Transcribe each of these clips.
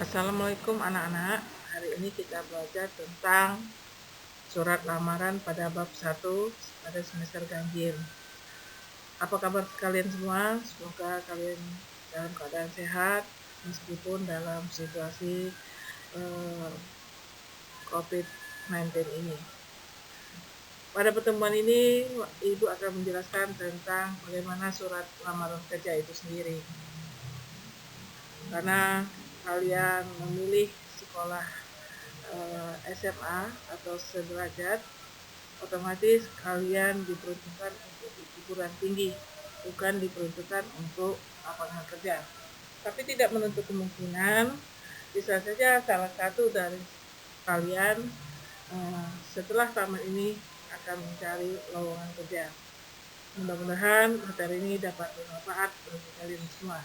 Assalamualaikum anak-anak. Hari ini kita belajar tentang surat lamaran pada bab 1 pada semester ganjil. Apa kabar kalian semua? Semoga kalian dalam keadaan sehat meskipun dalam situasi COVID-19 ini. Pada pertemuan ini Ibu akan menjelaskan tentang bagaimana surat lamaran kerja itu sendiri. Karena kalian memilih sekolah SMA atau sederajat, otomatis kalian diperuntukkan untuk perguruan tinggi, bukan diperuntukkan untuk lapangan kerja. Tapi tidak menutup kemungkinan bisa saja salah satu dari kalian setelah tamat ini akan mencari lowongan kerja. Mudah-mudahan materi ini dapat bermanfaat bagi kalian semua.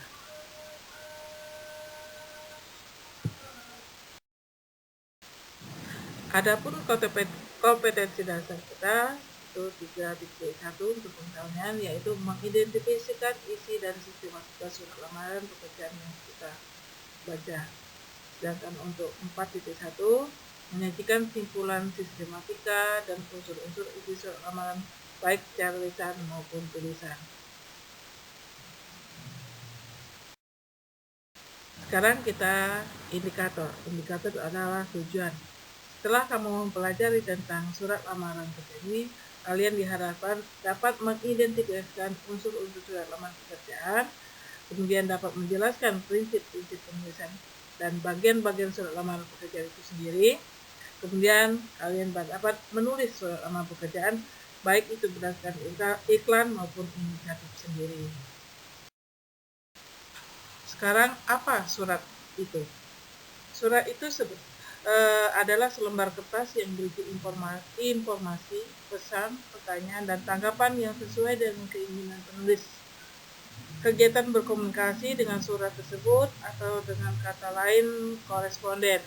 Adapun kompetensi dasar kita itu 3.1 untuk pengetahuan, yaitu mengidentifikasikan isi dan sistematika surat lamaran pekerjaan yang kita baca. Sedangkan untuk 4.1 menyajikan simpulan sistematika dan unsur-unsur isi surat lamaran baik secara lisan maupun tulisan. Sekarang kita indikator. Indikator adalah tujuan. Setelah kamu mempelajari tentang surat lamaran kerja ini, kalian diharapkan dapat mengidentifikasikan unsur-unsur surat lamaran pekerjaan, kemudian dapat menjelaskan prinsip-prinsip penulisan dan bagian-bagian surat lamaran pekerjaan itu sendiri. Kemudian kalian dapat menulis surat lamaran pekerjaan, baik itu berdasarkan iklan maupun inisiatif sendiri. Sekarang apa surat itu? Surat itu adalah selembar kertas yang berisi informasi, pesan, pertanyaan, dan tanggapan yang sesuai dengan keinginan penulis. Kegiatan berkomunikasi dengan surat tersebut atau dengan kata lain koresponden.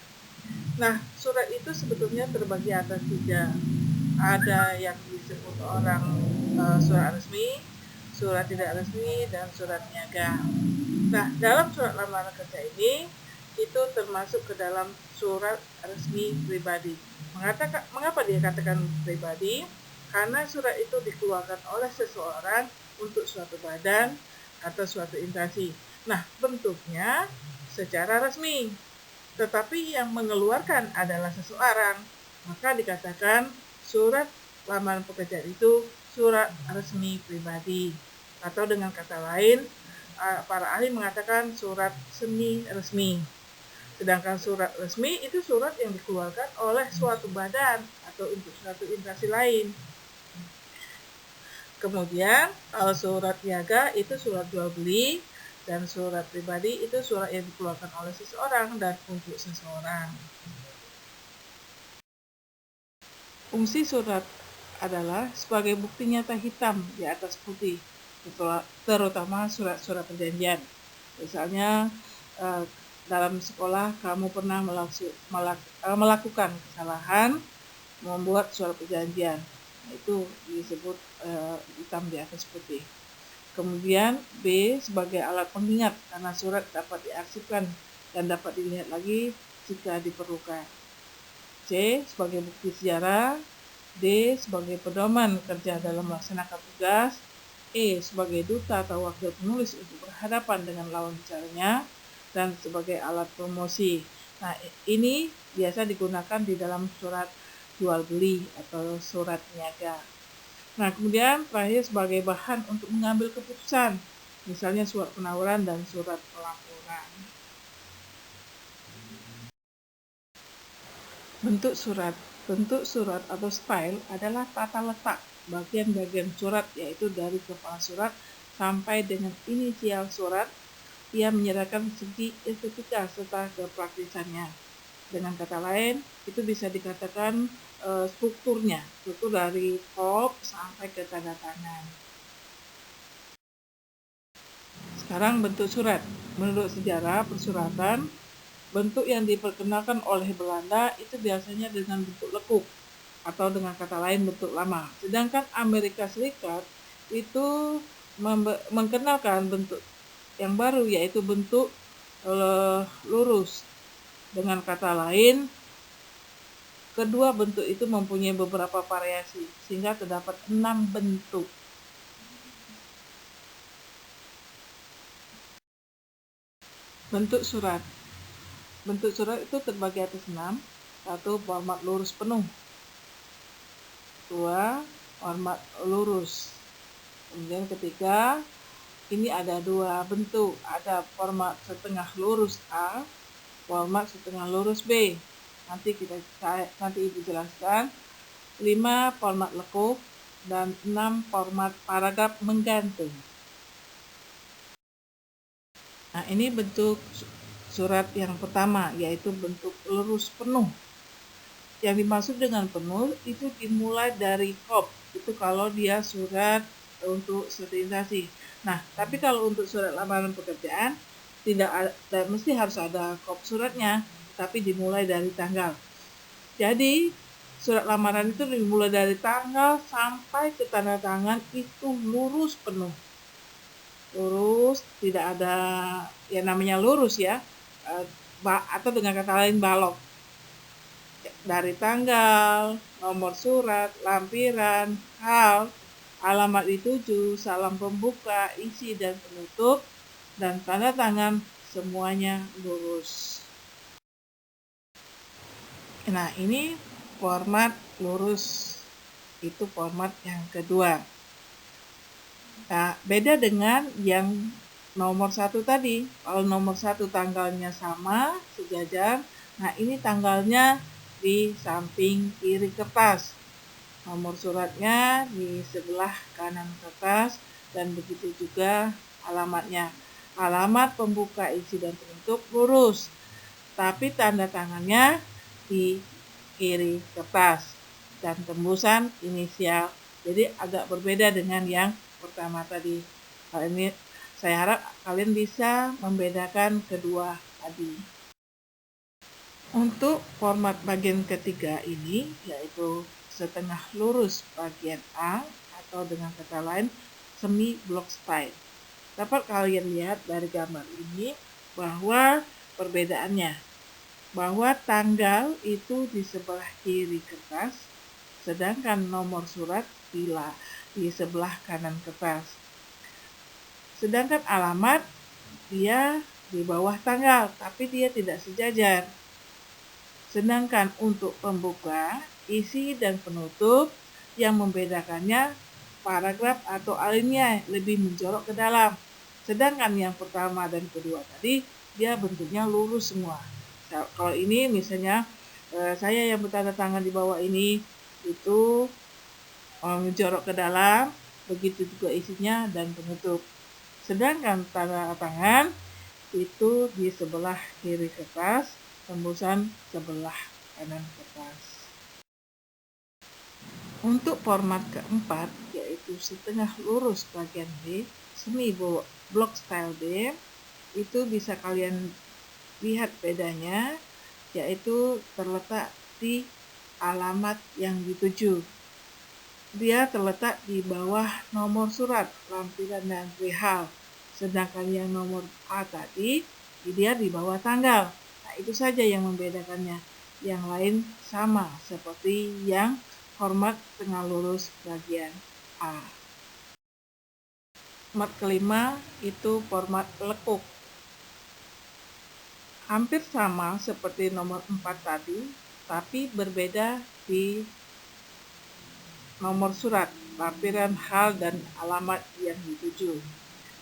Nah, surat itu sebetulnya terbagi atas 3. Ada yang disebut orang surat resmi, surat tidak resmi, dan surat niaga. Nah, dalam surat lamaran kerja ini itu termasuk ke dalam surat resmi pribadi. Mengapa dia katakan pribadi? Karena surat itu dikeluarkan oleh seseorang untuk suatu badan atau suatu instansi. Nah, bentuknya secara resmi, tetapi yang mengeluarkan adalah seseorang, maka dikatakan surat lamaran pekerjaan itu surat resmi pribadi, atau dengan kata lain para ahli mengatakan surat semi resmi. Sedangkan surat resmi itu surat yang dikeluarkan oleh suatu badan atau untuk suatu instansi lain. Kemudian kalau surat niaga itu surat jual beli, dan surat pribadi itu surat yang dikeluarkan oleh seseorang dan untuk seseorang. Fungsi surat adalah sebagai bukti nyata hitam di atas putih, terutama surat-surat perjanjian. Misalnya dalam sekolah kamu pernah melakukan kesalahan membuat surat perjanjian, itu disebut hitam di atas putih. Kemudian B sebagai alat pengingat karena surat dapat diarsipkan dan dapat dilihat lagi jika diperlukan. C sebagai bukti sejarah. D sebagai pedoman kerja dalam melaksanakan tugas. E sebagai duta atau wakil penulis untuk berhadapan dengan lawan bicaranya, dan sebagai alat promosi. Nah, ini biasa digunakan di dalam surat jual beli atau surat niaga. Nah, kemudian terakhir sebagai bahan untuk mengambil keputusan, misalnya surat penawaran dan surat pelaporan. Bentuk surat atau style adalah tata letak bagian-bagian surat, yaitu dari kepala surat sampai dengan inisial surat. Ia menyerahkan segi estetika serta kepraktisannya. Dengan kata lain, itu bisa dikatakan struktur dari top sampai ke tanda tangan. Sekarang bentuk surat. Menurut sejarah persuratan, bentuk yang diperkenalkan oleh Belanda itu biasanya dengan bentuk lekuk atau dengan kata lain bentuk lama. Sedangkan Amerika Serikat itu mengenalkan bentuk yang baru, yaitu bentuk lurus. Dengan kata lain, kedua bentuk itu mempunyai beberapa variasi, sehingga terdapat 6 bentuk. Bentuk surat. Bentuk surat itu terbagi atas 6. 1. Format lurus penuh. 2. Format lurus. Kemudian ketiga, ini ada 2 bentuk. Ada format setengah lurus A, format setengah lurus B. Nanti Ibu jelaskan. 5. Format lekuk dan 6. Format paragraf menggantung. Nah, ini bentuk surat yang pertama, yaitu bentuk lurus penuh. Yang dimaksud dengan penuh itu dimulai dari kop. Itu kalau dia surat untuk sterilisasi. Nah, tapi kalau untuk surat lamaran pekerjaan tidak mesti harus ada kop suratnya, tapi dimulai dari tanggal. Jadi, surat lamaran itu dimulai dari tanggal sampai ke tanda tangan itu lurus penuh. Lurus, tidak ada ya namanya lurus ya, atau dengan kata lain balok. Dari tanggal, nomor surat, lampiran, hal, alamat dituju, salam pembuka, isi dan penutup, dan tanda tangan semuanya lurus. Nah, ini format lurus, itu format yang kedua. Nah, beda dengan yang nomor 1 tadi. Kalau nomor 1 tanggalnya sama, sejajar. Nah, ini tanggalnya di samping kiri kertas. Nomor suratnya di sebelah kanan kertas, dan begitu juga alamatnya. Alamat, pembuka, isi, dan penutup lurus. Tapi tanda tangannya di kiri kertas. Dan tembusan inisial. Jadi agak berbeda dengan yang pertama tadi. Hal ini saya harap kalian bisa membedakan kedua tadi. Untuk format bagian ketiga ini, yaitu setengah lurus bagian A, atau dengan kata lain semi block style. Dapat kalian lihat dari gambar ini bahwa perbedaannya, bahwa tanggal itu di sebelah kiri kertas, sedangkan nomor surat di sebelah kanan kertas. Sedangkan alamat dia di bawah tanggal, tapi dia tidak sejajar. Sedangkan untuk pembuka, isi, dan penutup, yang membedakannya paragraf atau alinea lebih menjorok ke dalam. Sedangkan yang pertama dan kedua tadi, dia bentuknya lurus semua. Kalau ini misalnya saya yang bertanda tangan di bawah ini itu menjorok ke dalam, begitu juga isinya dan penutup. Sedangkan tanda tangan itu di sebelah kiri kertas, tembusan sebelah kanan kertas. Untuk format keempat, yaitu setengah lurus bagian B, semi block style B, itu bisa kalian lihat bedanya, yaitu terletak di alamat yang dituju. Dia terletak di bawah nomor surat, lampiran, dan perihal. Sedangkan yang nomor A tadi, dia di bawah tanggal. Nah, itu saja yang membedakannya. Yang lain sama, seperti yang format tengah lurus bagian A. Format kelima itu format lekuk. Hampir sama seperti nomor 4 tadi, tapi berbeda di nomor surat, lampiran, hal, dan alamat yang dituju.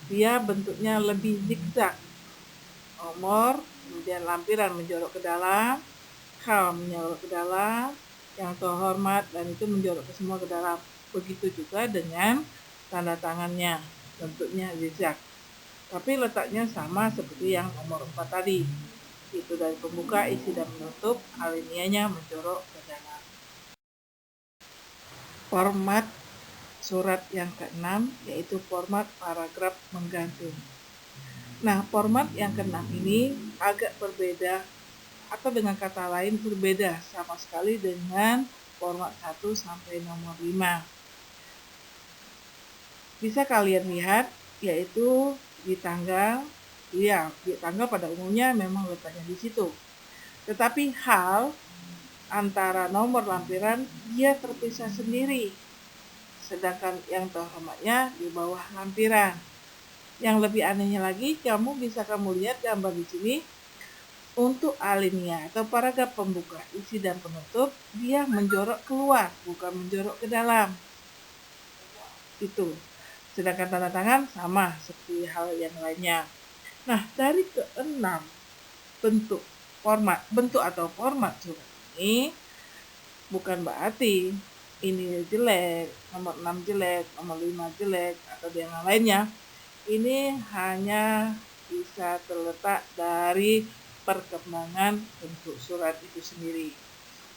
Dia bentuknya lebih zigzag. Nomor, kemudian lampiran menjorok ke dalam, hal menjorok ke dalam, yang terhormat, dan itu menjorok ke semua ke dalam. Begitu juga dengan tanda tangannya, bentuknya zigzag. Tapi letaknya sama seperti yang nomor 4 tadi. Itu dari pembuka, isi, dan penutup, alineanya menjorok ke dalam. Format surat yang keenam, yaitu format paragraf menggantung. Nah, format yang keenam ini agak berbeda, atau dengan kata lain berbeda sama sekali dengan format 1 sampai nomor 5. Bisa kalian lihat, yaitu di tanggal, di tanggal pada umumnya memang letaknya di situ. Tetapi hal antara nomor lampiran dia terpisah sendiri, sedangkan yang terhormatnya di bawah lampiran. Yang lebih anehnya lagi, kamu lihat gambar di sini. Untuk alinea atau paragraf pembuka, isi dan penutup, dia menjorok keluar, bukan menjorok ke dalam. Itu. Sedangkan tanda tangan sama seperti hal yang lainnya. Nah, dari keenam bentuk atau format surat ini bukan berarti ini jelek, nomor 6 jelek, nomor 5 jelek, atau yang lainnya. Ini hanya bisa terletak dari perkembangan bentuk surat itu sendiri.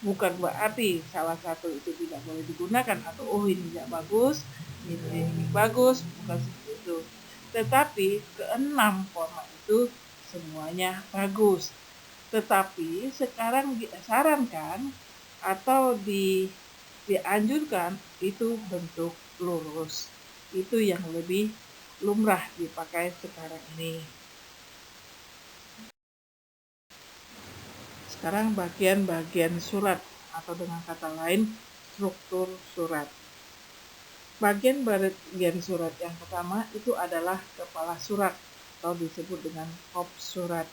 Bukan berarti salah satu itu tidak boleh digunakan atau ini tidak bagus, ini bagus, bukan seperti itu. Tetapi keenam format itu semuanya bagus. Tetapi sekarang disarankan atau dianjurkan itu bentuk lurus. Itu yang lebih lumrah dipakai sekarang ini. Sekarang bagian-bagian surat atau dengan kata lain struktur surat. Bagian surat yang pertama itu adalah kepala surat atau disebut dengan kop surat.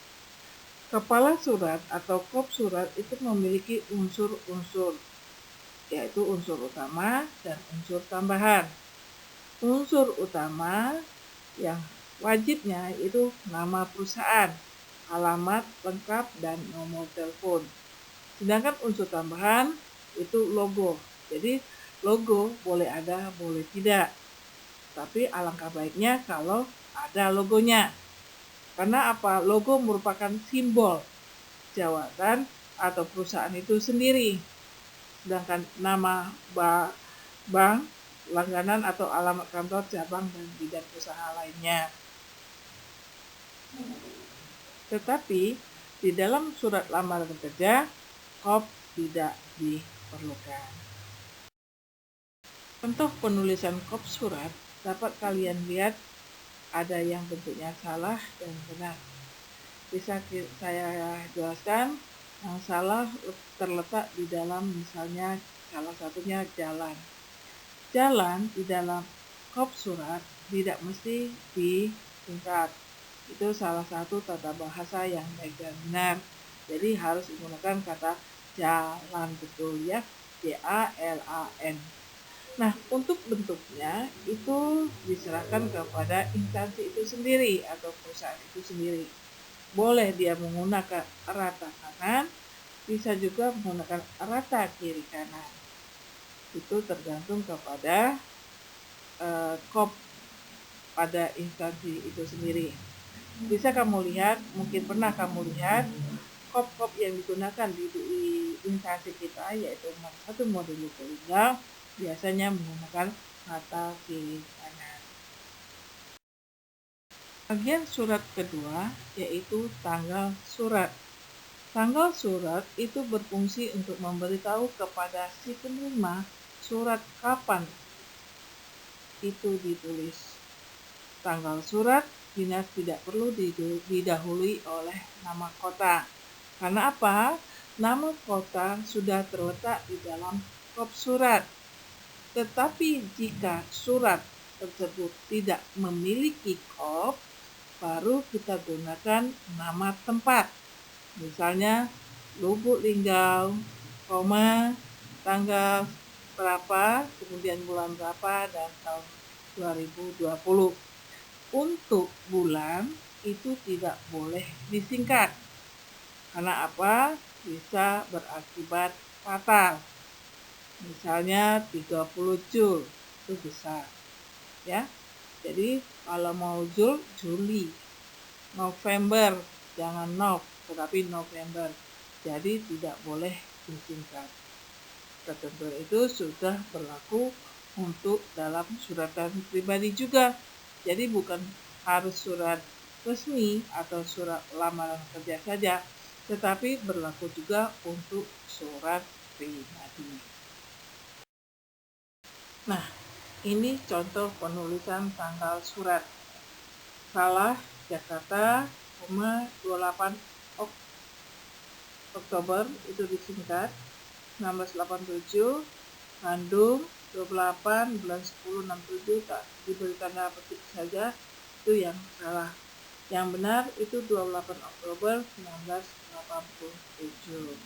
Kepala surat atau kop surat itu memiliki unsur-unsur, yaitu unsur utama dan unsur tambahan. Unsur utama yang wajibnya itu nama perusahaan, alamat lengkap, dan nomor telepon. Sedangkan unsur tambahan itu logo. Jadi logo boleh ada, boleh tidak. Tapi alangkah baiknya kalau ada logonya. Karena apa? Logo merupakan simbol jabatan atau perusahaan itu sendiri. Sedangkan nama bank, langganan atau alamat kantor, cabang, dan bidang usaha lainnya. Tetapi di dalam surat lamaran kerja, kop tidak diperlukan. Contoh penulisan kop surat dapat kalian lihat ada yang bentuknya salah dan benar. Bisa saya jelaskan, yang salah terletak di dalam misalnya salah satunya jalan. Jalan di dalam kop surat tidak mesti disingkat. Itu salah satu tata bahasa yang baik dan benar. Jadi harus menggunakan kata jalan, betul ya, JALAN. Nah, untuk bentuknya itu diserahkan kepada instansi itu sendiri atau perusahaan itu sendiri. Boleh dia menggunakan rata kanan, bisa juga menggunakan rata kiri kanan. Itu tergantung kepada kop pada instansi itu sendiri. Bisa kamu lihat, mungkin pernah kamu lihat kop-kop yang digunakan di instansi kita, yaitu satu model tunggal, biasanya menggunakan rata kiri kanan. Bagian surat kedua yaitu tanggal surat. Tanggal surat itu berfungsi untuk memberitahu kepada si penerima surat kapan itu ditulis. Tanggal surat dinas tidak perlu didahului oleh nama kota. Karena apa? Nama kota sudah terletak di dalam kop surat. Tetapi jika surat tersebut tidak memiliki kop, baru kita gunakan nama tempat. Misalnya Lubuk Linggau, tanggal berapa, kemudian bulan berapa, dan tahun 2020. Untuk bulan itu tidak boleh disingkat. Karena apa? Bisa berakibat fatal. Misalnya 30 Jul itu bisa. Ya. Jadi kalau mau Juli. November, jangan tetapi November. Jadi tidak boleh disingkat. Ketentuan itu sudah berlaku untuk dalam suratan pribadi juga. Jadi bukan harus surat resmi atau surat lamaran kerja saja, tetapi berlaku juga untuk surat pribadi. Nah, ini contoh penulisan tanggal surat. Salah, Jakarta, 28 Oktober itu disingkat, 1987, Bandung 28 bulan 10 67 tak diberi tanda petik saja, itu yang salah. Yang benar itu 28 Oktober 1987.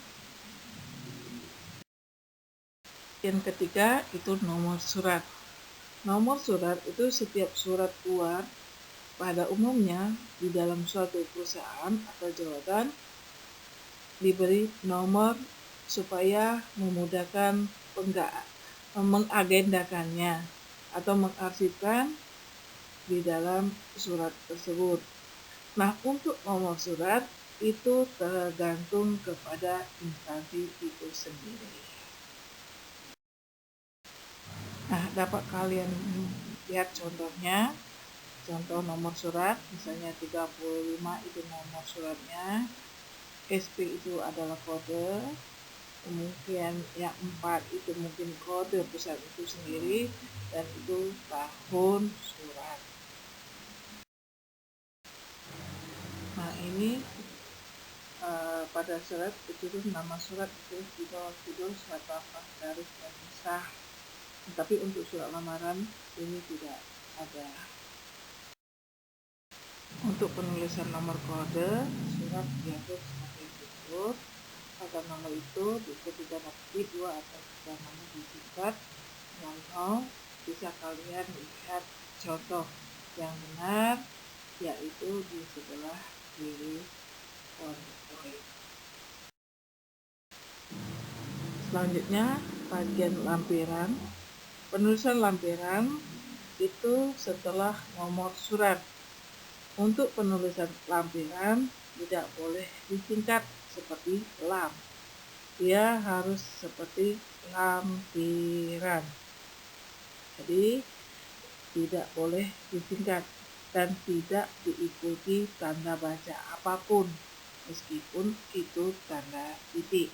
Yang ketiga itu nomor surat. Nomor surat itu setiap surat keluar pada umumnya di dalam suatu perusahaan atau jabatan diberi nomor supaya memudahkan mengagendakannya atau mengarsipkan di dalam surat tersebut. Nah, untuk nomor surat itu tergantung kepada instansi itu sendiri. Nah, dapat kalian lihat contohnya. Contoh nomor surat, misalnya 35 itu nomor suratnya, SP itu adalah kode, kemudian yang 4 itu mungkin kode pusat itu sendiri, dan itu tahun surat. Nah, ini pada surat itu nama surat itu di bawah judul surat lafaz garis dan sah. Tapi untuk surat lamaran ini tidak ada. Untuk penulisan nomor kode surat diatur sebagai berikut. Pada nomor itu diikuti tanda petik 2 atau 3 nama disingkat. Contoh bisa kalian lihat contoh yang benar, yaitu di sebelah kiri PowerPoint. Selanjutnya bagian lampiran. Penulisan lampiran itu setelah nomor surat. Untuk penulisan lampiran tidak boleh disingkat seperti lam. Dia harus seperti lampiran. Jadi tidak boleh disingkat dan tidak diikuti tanda baca apapun meskipun itu tanda titik.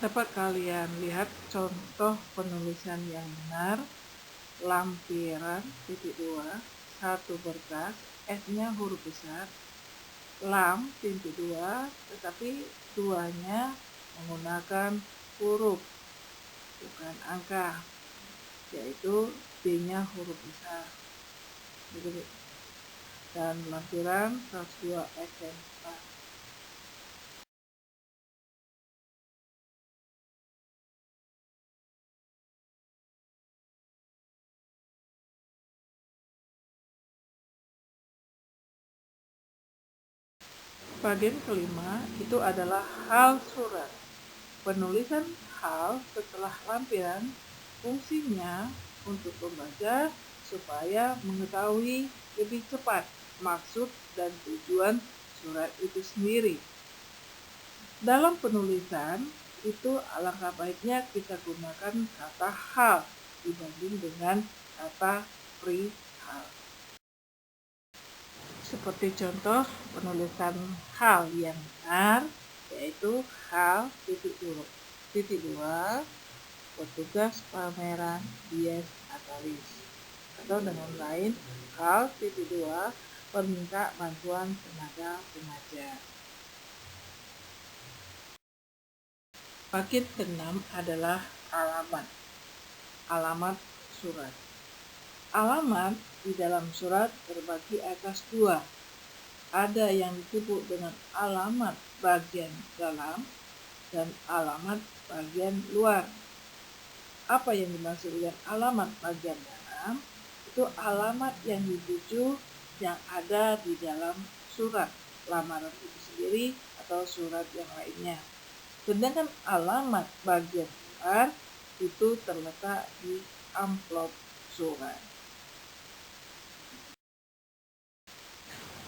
Dapat kalian lihat contoh penulisan yang benar. Lampiran titik 2 satu berkas, S-nya huruf besar, lam titik 2, tetapi duanya menggunakan huruf bukan angka, yaitu D-nya huruf besar. Dan lampiran 102 SN4. Bagian kelima itu adalah hal surat. Penulisan hal setelah lampiran fungsinya untuk pembaca supaya mengetahui lebih cepat maksud dan tujuan surat itu sendiri. Dalam penulisan itu alangkah baiknya kita gunakan kata hal dibanding dengan kata perihal. Seperti contoh penulisan hal yang benar, yaitu hal titik 2 petugas pameran Dies Natalis, atau dengan lain hal titik 2 peminta bantuan tenaga pengajar. Bagian ke-6 adalah alamat surat. Alamat di dalam surat terbagi atas 2. Ada yang disebut dengan alamat bagian dalam dan alamat bagian luar. Apa yang dimaksud dengan alamat bagian dalam? Itu alamat yang dituju yang ada di dalam surat lamaran itu sendiri atau surat yang lainnya. Sedangkan alamat bagian luar itu terletak di amplop surat.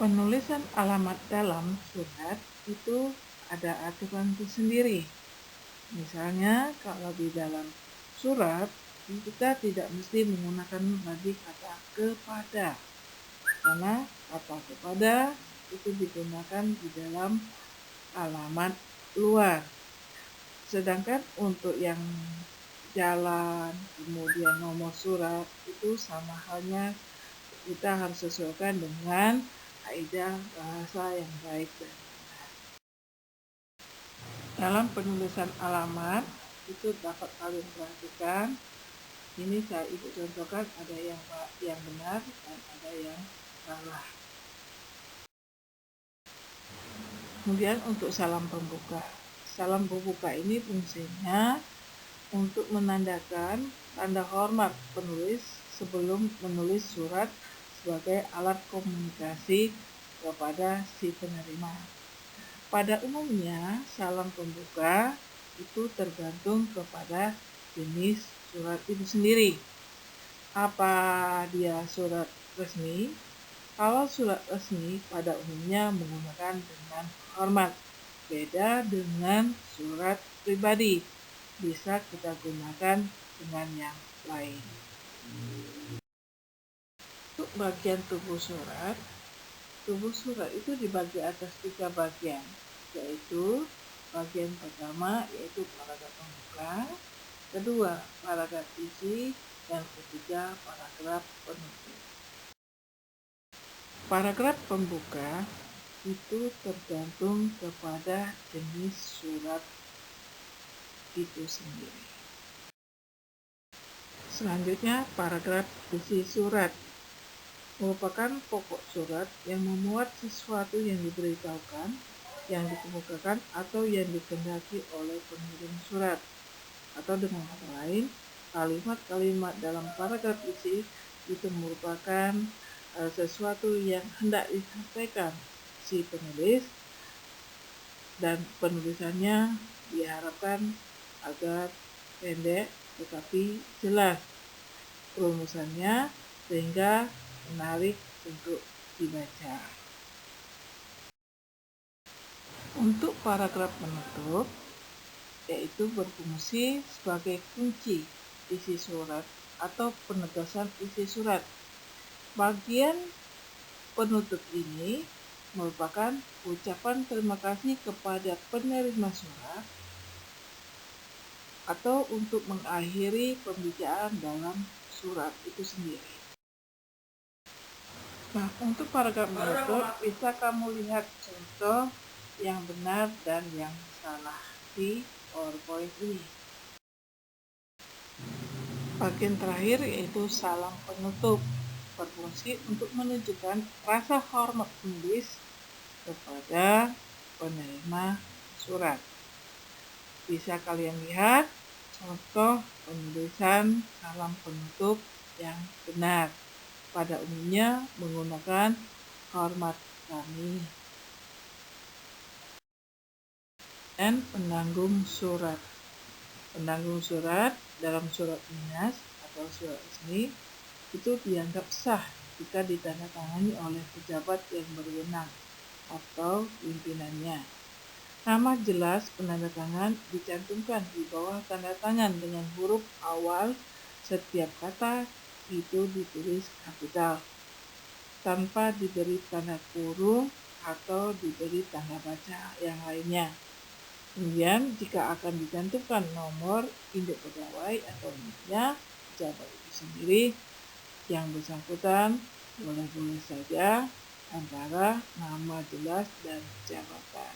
Penulisan alamat dalam surat itu ada aturan tersendiri. Misalnya kalau di dalam surat kita tidak mesti menggunakan lagi kata kepada, karena kata kepada itu digunakan di dalam alamat luar. Sedangkan untuk yang jalan, kemudian nomor surat itu sama halnya kita harus sesuaikan dengan kaidah bahasa yang baik dan Dalam penulisan alamat itu dapat kalian perhatikan. Ini saya ibu contohkan, ada yang benar dan ada yang salah. Kemudian untuk salam pembuka. Salam pembuka ini fungsinya untuk menandakan tanda hormat penulis sebelum menulis surat sebagai alat komunikasi kepada si penerima. Pada umumnya, salam pembuka itu tergantung kepada jenis surat itu sendiri. Apa dia surat resmi? Kalau surat resmi pada umumnya menggunakan dengan hormat, beda dengan surat pribadi. Bisa kita gunakan dengan yang lain. Untuk bagian tubuh surat itu dibagi atas 3 bagian, yaitu bagian pertama yaitu paragraf pembuka, kedua paragraf isi, dan ketiga paragraf penutup. Paragraf pembuka itu tergantung kepada jenis surat itu sendiri. Selanjutnya paragraf isi surat merupakan pokok surat yang memuat sesuatu yang diberitahukan, yang dikemukakan, atau yang dikehendaki oleh pengirim surat. Atau dengan kata lain, kalimat-kalimat dalam paragraf isi itu merupakan sesuatu yang hendak disampaikan si penulis, dan penulisannya diharapkan agar pendek tetapi jelas rumusannya sehingga menarik untuk dibaca. Untuk paragraf penutup, yaitu berfungsi sebagai kunci isi surat atau penegasan isi surat. Bagian penutup ini merupakan ucapan terima kasih kepada penerima surat atau untuk mengakhiri pembicaraan dalam surat itu sendiri. Nah, untuk paragraf penutup bisa kamu lihat contoh yang benar dan yang salah di PowerPoint ini. Bagian terakhir yaitu salam penutup, berfungsi untuk menunjukkan rasa hormat penulis kepada penerima surat. Bisa kalian lihat contoh penulisan salam penutup yang benar. Pada umumnya menggunakan hormat kami. Dan penanggung surat. Penanggung surat dalam surat dinas atau surat resmi itu dianggap sah jika ditandatangani oleh pejabat yang berwenang atau pimpinannya. Nama jelas penandatangan dicantumkan di bawah tanda tangan dengan huruf awal setiap kata itu ditulis kapital tanpa diberi tanda kurung atau diberi tanda baca yang lainnya. Kemudian jika akan dicantumkan nomor induk pegawai atau NIK-nya pejabat itu sendiri, yang bersangkutan boleh-boleh saja antara nama jelas dan jabatan.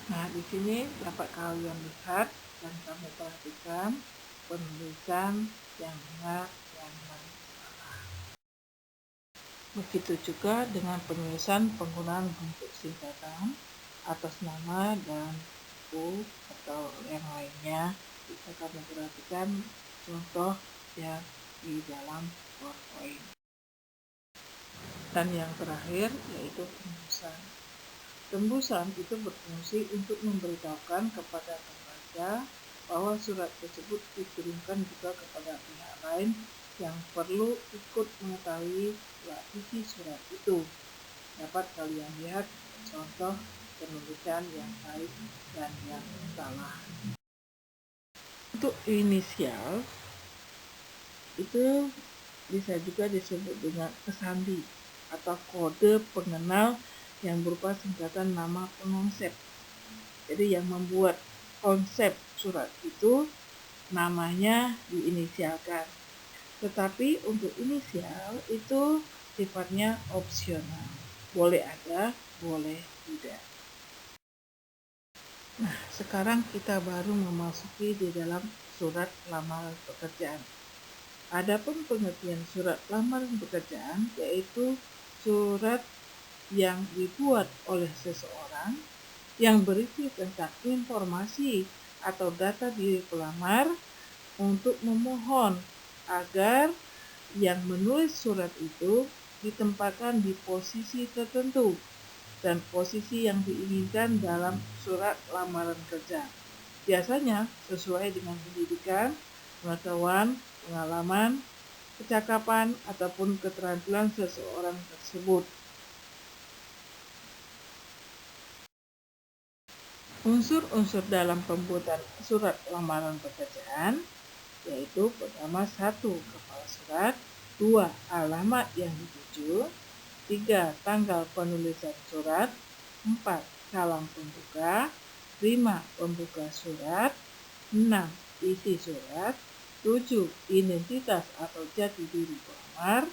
Nah, di sini dapat kalian lihat dan kamu perhatikan penulisan yang benar dan yang salah. Begitu juga dengan penulisan penggunaan bentuk singkatan atas nama dan buku atau yang lainnya. Bisa kamu perhatikan contoh yang di dalam PowerPoint. Dan yang terakhir yaitu tembusan. Tembusan itu berfungsi untuk memberitahukan kepada pembaca bahwa surat tersebut dikirimkan juga kepada pihak lain yang perlu ikut mengetahui isi surat itu. Dapat kalian lihat contoh penulisan yang baik dan yang salah. Untuk inisial itu bisa juga disebut dengan kesandi atau kode pengenal yang berupa singkatan nama pengonsep. Jadi yang membuat konsep surat itu namanya diinisialkan. Tetapi untuk inisial itu sifatnya opsional. Boleh ada, boleh tidak. Nah, sekarang kita baru memasuki di dalam surat lamaran pekerjaan. Adapun pengertian surat lamaran pekerjaan yaitu surat yang dibuat oleh seseorang yang berisi tentang informasi atau data diri pelamar untuk memohon agar yang menulis surat itu ditempatkan di posisi tertentu dan posisi yang diinginkan dalam surat lamaran kerja. Biasanya sesuai dengan pendidikan, pengetahuan, pengalaman, kecakapan, ataupun keterampilan seseorang tersebut. Unsur-unsur dalam pembuatan surat lamaran pekerjaan yaitu pertama 1. Kepala surat, 2. Alamat yang dituju, 3. Tanggal penulisan surat, 4. Salam pembuka, 5. Pembuka surat, 6. Isi surat, 7. Identitas atau jati diri pelamar,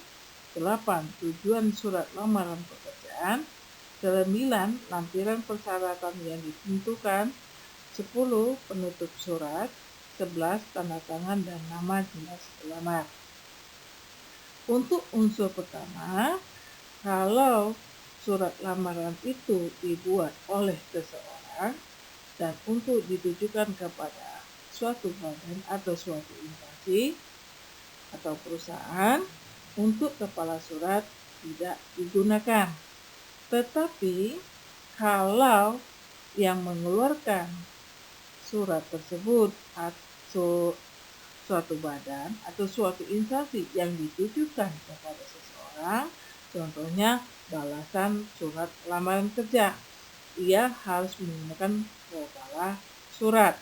8. Tujuan surat lamaran pekerjaan, 9. Lampiran persyaratan yang ditentukan, 10. Penutup surat, 11. Tanda tangan dan nama jelas pelamar. Untuk unsur pertama, kalau surat lamaran itu dibuat oleh seseorang dan untuk ditujukan kepada suatu badan atau suatu instansi atau perusahaan, untuk kepala surat tidak digunakan. Tetapi kalau yang mengeluarkan surat tersebut atau suatu badan atau suatu instansi yang ditujukan kepada seseorang, contohnya balasan surat lamaran kerja, ia harus menggunakan kepala surat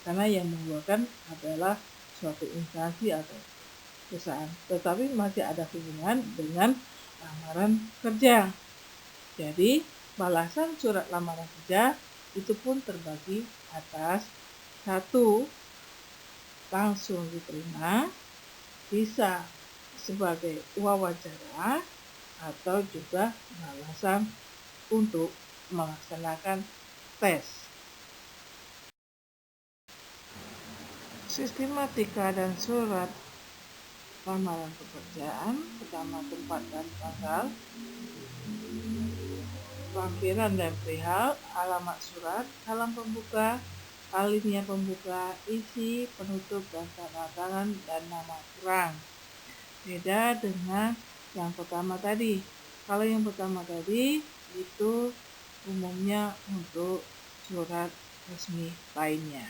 karena yang mengeluarkan adalah suatu instansi atau perusahaan, tetapi masih ada hubungan dengan lamaran kerja. Jadi balasan surat lamaran kerja itu pun terbagi atas 1. Langsung diterima, bisa sebagai wawancara atau juga balasan untuk melaksanakan tes. Sistematika dan surat lamaran pekerjaan, pertama tempat dan tanggal, lampiran dan perihal, alamat surat, salam pembuka, alinea pembuka, isi, penutup dan tanda tangan dan nama terang. Beda dengan yang pertama tadi. Kalau yang pertama tadi itu umumnya untuk surat resmi lainnya.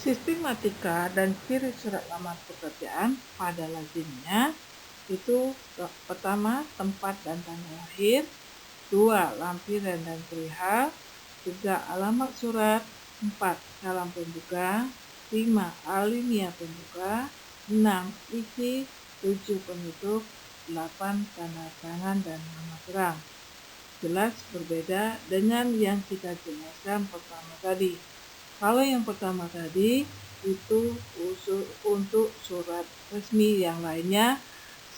Sistematika dan ciri surat lamaran pekerjaan pada lazimnya itu pertama tempat dan tanggal lahir, 2. Lampiran dan perihal, 3. Alamat surat, 4. Salam pembuka, 5. Alinea pembuka, 6. Isi, 7. Penutup, 8. Tanda tangan dan nama terang. Jelas berbeda dengan yang kita jelaskan pertama tadi. Kalau yang pertama tadi itu untuk surat resmi yang lainnya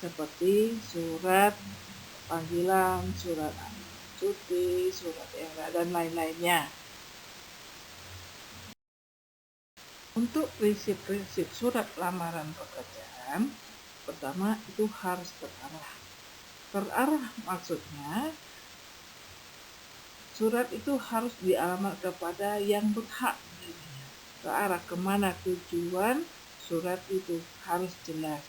seperti surat panggilan, surat cuti, surat ERA, dan lain-lainnya. Untuk prinsip-prinsip surat lamaran pekerjaan, pertama itu harus terarah. Terarah maksudnya surat itu harus dialamat kepada yang berhak menerimanya. Terarah kemana tujuan surat itu harus jelas,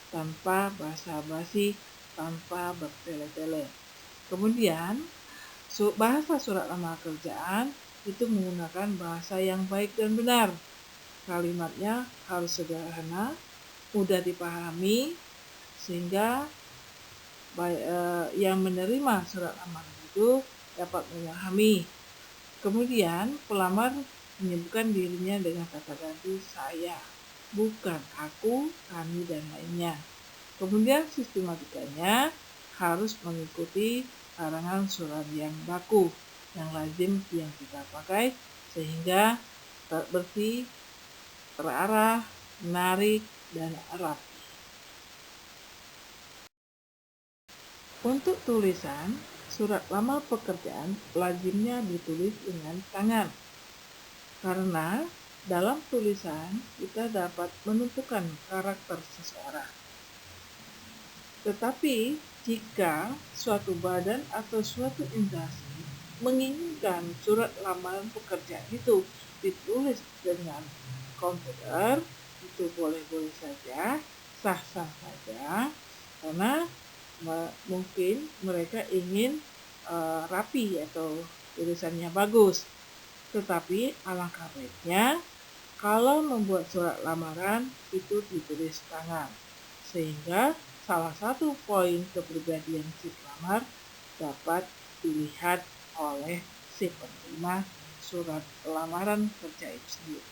tanpa basa-basi, tanpa bertele-tele. Kemudian bahasa surat lamaran kerjaan itu menggunakan bahasa yang baik dan benar. Kalimatnya harus sederhana, mudah dipahami, sehingga yang menerima surat lamaran itu dapat memahami. Kemudian pelamar menyebutkan dirinya dengan kata ganti saya, bukan aku, kami, dan lainnya. Kemudian sistematikanya harus mengikuti karangan surat yang baku, yang lazim yang kita pakai, sehingga bersih, terarah, menarik, dan rapi. Untuk tulisan, surat lamar pekerjaan lazimnya ditulis dengan tangan. Karena dalam tulisan kita dapat menentukan karakter seseorang. Tetapi jika suatu badan atau suatu instansi menginginkan surat lamaran pekerjaan itu ditulis dengan komputer, itu boleh-boleh saja, sah-sah saja, karena mungkin mereka ingin rapi atau tulisannya bagus. Tetapi alangkah baiknya kalau membuat surat lamaran itu ditulis tangan, sehingga salah satu poin kepribadian si pelamar dapat dilihat oleh si penerima surat lamaran kerja itu sendiri.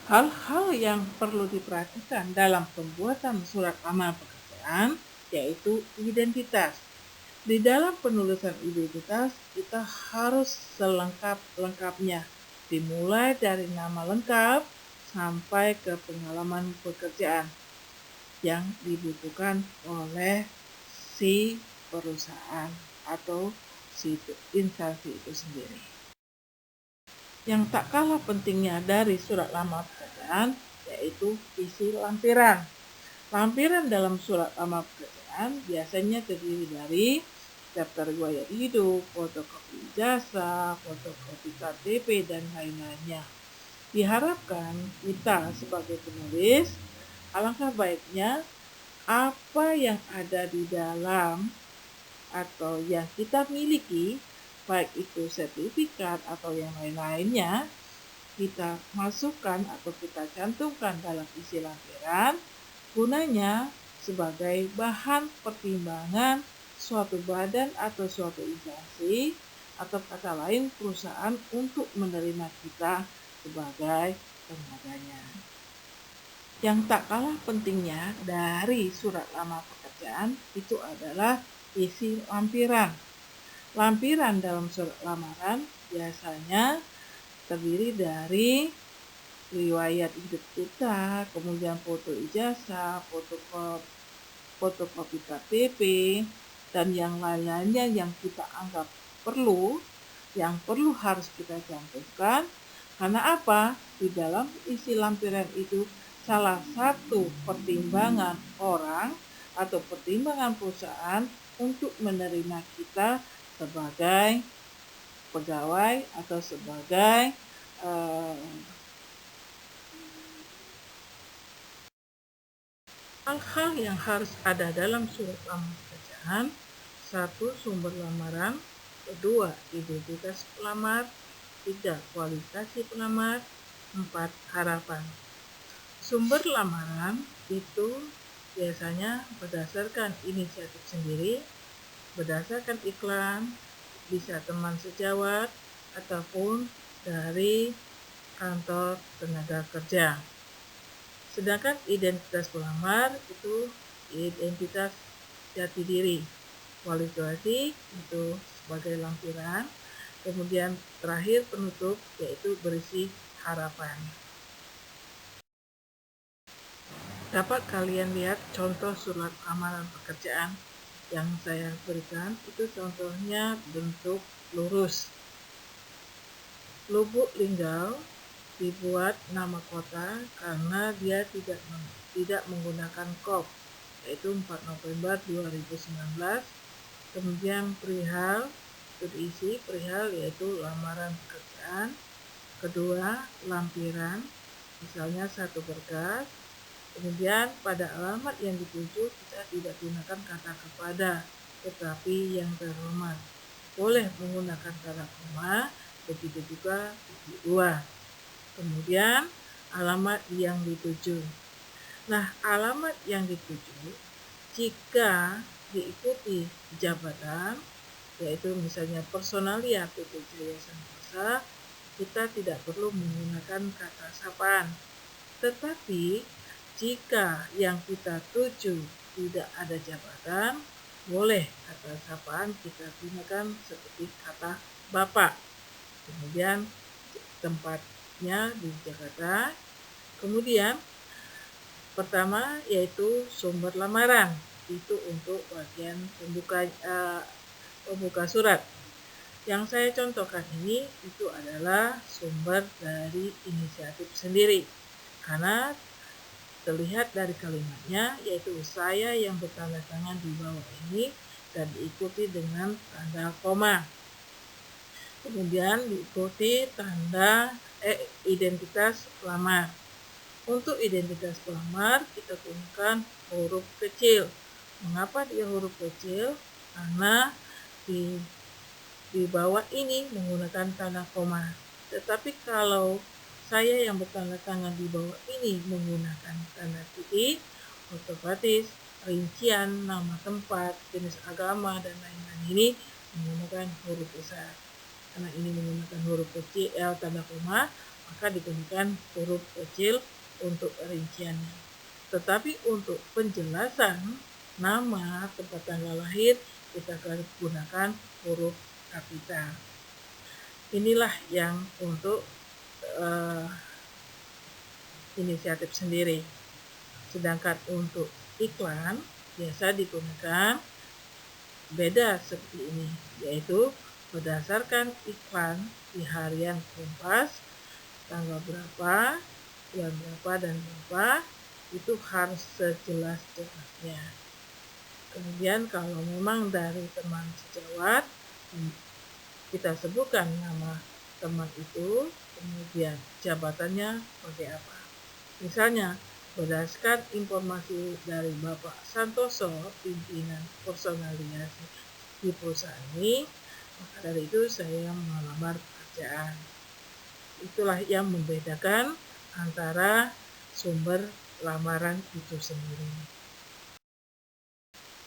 Hal-hal yang perlu diperhatikan dalam pembuatan surat lamar pekerjaan yaitu identitas. Di dalam penulisan identitas kita harus selengkap-lengkapnya, dimulai dari nama lengkap sampai ke pengalaman pekerjaan yang dibutuhkan oleh si perusahaan atau si instansi itu sendiri. Yang tak kalah pentingnya dari surat lamar pekerjaan yaitu isi lampiran. Lampiran dalam surat lamar pekerjaan biasanya terdiri dari daftar riwayat hidup, fotokopi ijazah, fotokopi KTP, dan lain-lainnya. Diharapkan kita sebagai penulis, alangkah baiknya apa yang ada di dalam atau yang kita miliki, baik itu sertifikat atau yang lain-lainnya, kita masukkan atau kita cantumkan dalam isi lampiran, gunanya sebagai bahan pertimbangan suatu badan atau suatu instansi atau kata lain perusahaan untuk menerima kita sebagai tenaganya. Yang tak kalah pentingnya dari surat lamar pekerjaan itu adalah isi lampiran. Lampiran dalam surat lamaran biasanya terdiri dari riwayat hidup kita, kemudian foto ijazah, fotokopi KTP, dan yang lain-lainnya yang kita anggap perlu, yang perlu harus kita cantumkan. Karena apa? Di dalam isi lampiran itu salah satu pertimbangan orang atau pertimbangan perusahaan untuk menerima kita sebagai pegawai atau sebagai hal-hal yang harus ada dalam surat lamar pekerjaan. 1. Sumber lamaran. 2. Identitas pelamar. 3. Kualifikasi pelamar. 4. Harapan. Sumber lamaran itu biasanya berdasarkan inisiatif sendiri, berdasarkan iklan, bisa teman sejawat, ataupun dari kantor tenaga kerja. Sedangkan identitas pelamar itu identitas jati diri, kualifikasi itu sebagai lampiran, kemudian terakhir penutup yaitu berisi harapan. Dapat kalian lihat contoh surat lamaran pekerjaan yang saya berikan, itu contohnya bentuk lurus. Lubuk Linggau dibuat nama kota karena dia tidak menggunakan kop, yaitu 4 November 2019. Kemudian perihal itu diisi perihal yaitu lamaran pekerjaan. Kedua, lampiran, misalnya satu berkas. Kemudian pada alamat yang dituju kita tidak gunakan kata kepada, tetapi yang terhormat. Boleh menggunakan kata koma, begitu juga titik dua. Kemudian alamat yang dituju. Nah, alamat yang dituju jika diikuti jabatan, yaitu misalnya personalia PT Jaya Santosa, kita tidak perlu menggunakan kata sapaan. Tetapi jika yang kita tuju tidak ada jabatan, boleh kata sapaan kita gunakan seperti kata Bapak. Kemudian tempatnya di Jakarta. Kemudian pertama yaitu sumber lamaran. itu untuk bagian pembuka surat. Yang saya contohkan ini itu adalah sumber dari inisiatif sendiri, karena terlihat dari kalimatnya, yaitu saya yang bertanda tangan di bawah ini dan diikuti dengan tanda koma. Kemudian diikuti tanda identitas pelamar. Untuk identitas pelamar kita gunakan huruf kecil. Mengapa dia huruf kecil? Karena di bawah ini menggunakan tanda koma. Tetapi kalau saya yang bertanda tangan di bawah ini menggunakan tanda titik, otomatis rincian nama tempat, jenis agama, dan lain-lain ini menggunakan huruf besar. Karena ini menggunakan huruf kecil tanda koma, maka digunakan huruf kecil untuk rinciannya. Tetapi untuk penjelasan nama, tempat tanggal lahir, kita akan gunakan huruf kapital. Inilah yang untuk inisiatif sendiri. Sedangkan untuk iklan biasa digunakan beda seperti ini, yaitu berdasarkan iklan di harian Kompas, tanggal berapa, bulan berapa, dan berapa, itu harus sejelas-jelasnya. Kemudian kalau memang dari teman sejawat, kita sebutkan nama teman itu, kemudian jabatannya sebagai apa. Misalnya, berdasarkan informasi dari Bapak Santoso, pimpinan personalisasi di perusahaan ini, maka dari itu saya melamar pekerjaan. Itulah yang membedakan antara sumber lamaran itu sendiri.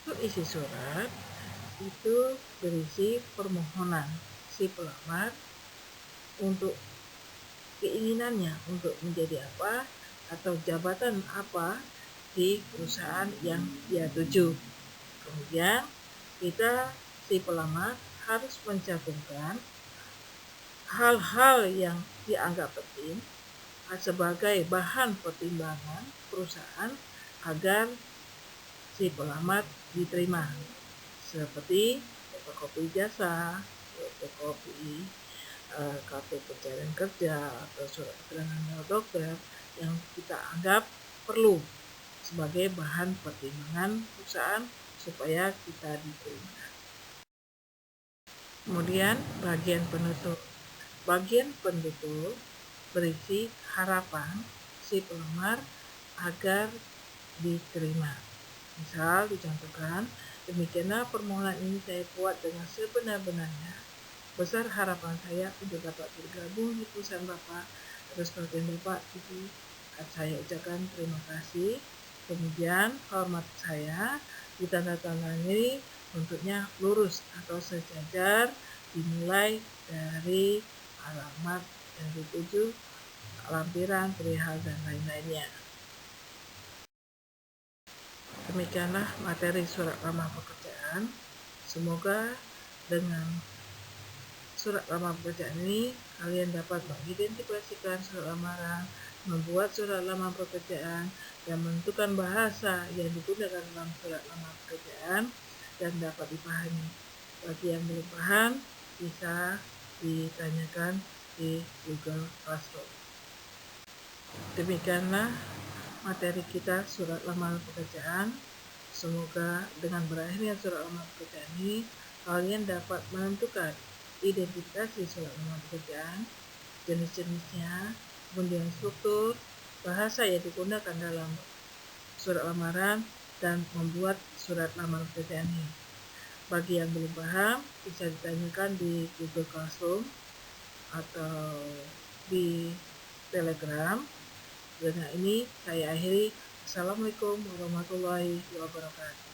Untuk isi surat itu berisi permohonan si pelamar untuk keinginannya untuk menjadi apa atau jabatan apa di perusahaan yang dia tuju. Kemudian kita si pelamar harus mencantumkan hal-hal yang dianggap penting sebagai bahan pertimbangan perusahaan agar si pelamar diterima, seperti fotokopi jasa, fotokopi kartu pencarian kerja, atau surat keterangan dari dokter yang kita anggap perlu sebagai bahan pertimbangan perusahaan supaya kita diterima. Kemudian bagian penutup. Bagian penutup berisi harapan si pelamar agar diterima. Misal dicontohkan, demikianlah permohonan ini saya buat dengan sebenar-benarnya. Besar harapan saya untuk dapat bergabung di perusahaan Bapak. Terus perhatian Bapak itu saya ucapkan terima kasih. Kemudian hormat saya ditandatangani bentuknya lurus atau sejajar, dimulai dari alamat yang dituju, lampiran, perihal, dan lain-lainnya. Demikianlah materi surat lamar pekerjaan. Semoga dengan surat lamar pekerjaan ini kalian dapat mengidentifikasikan surat lamaran, membuat surat lamar pekerjaan, dan menentukan bahasa yang digunakan dalam surat lamar pekerjaan dan dapat dipahami. Bagi yang belum paham, bisa ditanyakan di Google Classroom. Demikianlah materi kita surat lamar pekerjaan. Semoga dengan berakhirnya surat lamar pekerjaan ini, kalian dapat menentukan identifikasi surat lamar pekerjaan, jenis-jenisnya, kemudian struktur, bahasa yang digunakan dalam surat lamaran, dan membuat surat lamar pekerjaan ini. Bagi yang belum paham, bisa ditanyakan di Google Classroom atau di Telegram. Dengan ini saya akhiri. Assalamualaikum warahmatullahi wabarakatuh.